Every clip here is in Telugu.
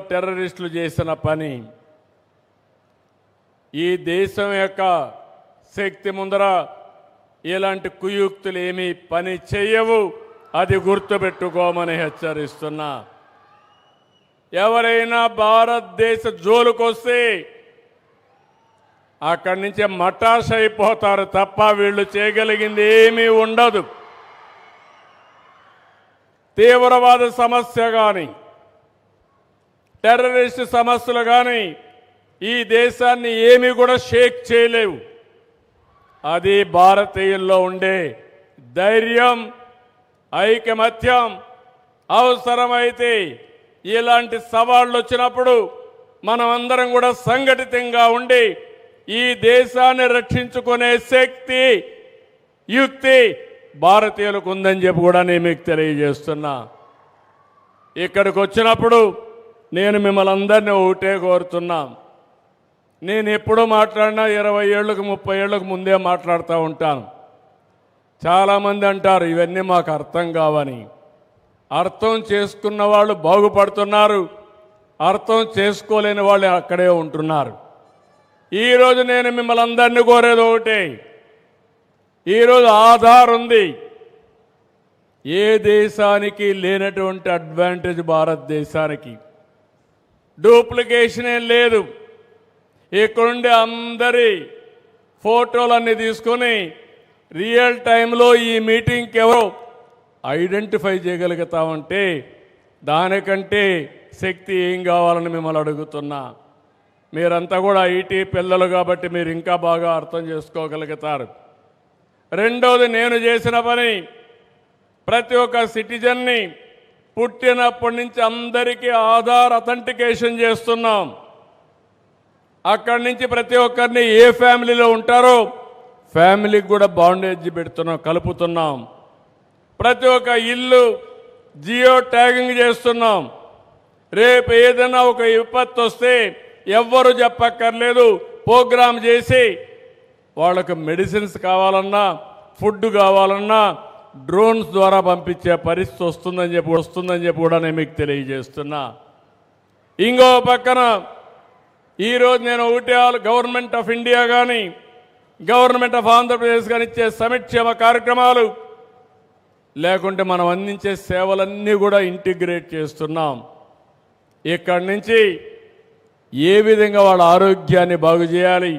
టెర్రరిస్టులు చేసిన పని ఈ దేశం యొక్క శక్తి ముందర ఇలాంటి కుయుక్తులు ఏమీ పని చేయవు. అది గుర్తుపెట్టుకోమని హెచ్చరిస్తున్నా. ఎవరైనా భారతదేశ జోలుకొస్తే అక్కడి నుంచి మటాష్ అయిపోతారు తప్ప వీళ్ళు చేయగలిగింది ఏమీ ఉండదు. తీవ్రవాద సమస్య కానీ టెర్రరిస్ట్ సమస్యలు కానీ ఈ దేశాన్ని ఏమీ కూడా షేక్ చేయలేవు. అది భారతీయుల్లో ఉండే ధైర్యం, ఐకమత్యం. అవసరమైతే ఇలాంటి సవాళ్లు వచ్చినప్పుడు మనం అందరం కూడా సంఘటితంగా ఉండి ఈ దేశాన్ని రక్షించుకునే శక్తి, యుక్తి భారతీయులకు ఉందని చెప్పి కూడా నేను మీకు తెలియజేస్తున్నా. ఇక్కడికి వచ్చినప్పుడు నేను మిమ్మల్ని అందరినీ ఒకటే కోరుతున్నా. నేను ఎప్పుడూ మాట్లాడినా 20 ఏళ్ళకు 30 ఏళ్ళకు ముందే మాట్లాడుతూ ఉంటాను. చాలామంది అంటారు ఇవన్నీ మాకు అర్థం కావని. అర్థం చేసుకున్న వాళ్ళు బాగుపడుతున్నారు, అర్థం చేసుకోలేని వాళ్ళు అక్కడే ఉంటున్నారు. ఈరోజు నేను మిమ్మల్ని అందరినీ కోరేది ఒకటే. ఈరోజు ఆధార్ ఉంది. ఏ దేశానికి లేనటువంటి అడ్వాంటేజ్ భారతదేశానికి. డూప్లికేషన్ ఏం లేదు. ఇక్కడుండే అందరి ఫోటోలన్నీ తీసుకొని రియల్ టైంలో ఈ మీటింగ్కి ఎవరో ఐడెంటిఫై చేయగలుగుతామంటే దానికంటే శక్తి ఏం కావాలని మిమ్మల్ని అడుగుతున్నా. మీరంతా కూడా ఐటీ పిల్లలు కాబట్టి మీరు ఇంకా బాగా అర్థం చేసుకోగలుగుతారు. రెండోది, నేను చేసిన పని ప్రతి ఒక్క సిటిజన్ని పుట్టినప్పటి నుంచి అందరికీ ఆధార్ అథెంటికేషన్ చేస్తున్నాం. అక్కడి నుంచి ప్రతి ఒక్కరిని ఏ ఫ్యామిలీలో ఉంటారో ఫ్యామిలీకి కూడా బాండేజ్ పెడుతున్నాం, కలుపుతున్నాం. ప్రతి ఒక్క ఇల్లు జియో ట్యాగింగ్ చేస్తున్నాం. రేపు ఏదైనా ఒక విపత్తు వస్తే ఎవ్వరు చెప్పక్కర్లేదు. ప్రోగ్రామ్ చేసి వాళ్ళకు మెడిసిన్స్ కావాలన్నా, ఫుడ్ కావాలన్నా డ్రోన్స్ ద్వారా పంపించే పరిస్థితి వస్తుందని చెప్పి కూడా నేను మీకు తెలియజేస్తున్నా. ఇంకో పక్కన ఈరోజు నేను ఒకటే గవర్నమెంట్ ఆఫ్ ఇండియా కానీ గవర్నమెంట్ ఆఫ్ ఆంధ్రప్రదేశ్ కానీ ఇచ్చే సంక్షేమ కార్యక్రమాలు లేకుంటే మనం అందించే సేవలన్నీ కూడా ఇంటిగ్రేట్ చేస్తున్నాం. ఇక్కడి నుంచి ఏ విధంగా వాళ్ళ ఆరోగ్యాన్ని బాగు చేయాలి,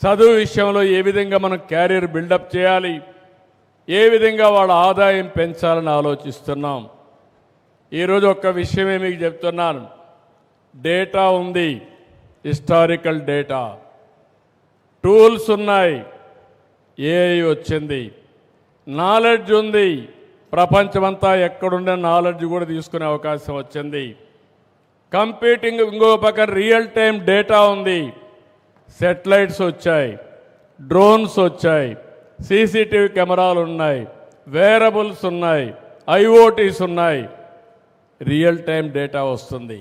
చదువు విషయంలో ఏ విధంగా మనం క్యారియర్ బిల్డప్ చేయాలి, ఏ విధంగా వాళ్ళ ఆదాయం పెంచాలని ఆలోచిస్తున్నాం. ఈరోజు ఒక్క విషయమే మీకు చెప్తున్నాను. డేటా ఉంది, హిస్టారికల్ డేటా, టూల్స్ ఉన్నాయి, ఏఐ వచ్చింది, నాలెడ్జ్ ఉంది. ప్రపంచమంతా ఎక్కడుండే నాలెడ్జ్ కూడా తీసుకునే అవకాశం వచ్చింది. కంప్యూటింగ్ ఇంకో పక్కన రియల్ టైం డేటా ఉంది. సెటిలైట్స్ వచ్చాయి, డ్రోన్స్ వచ్చాయి, సీసీటీవీ కెమెరాలు ఉన్నాయి, వేరబుల్స్ ఉన్నాయి, ఐఓటీస్ ఉన్నాయి. రియల్ టైం డేటా వస్తుంది.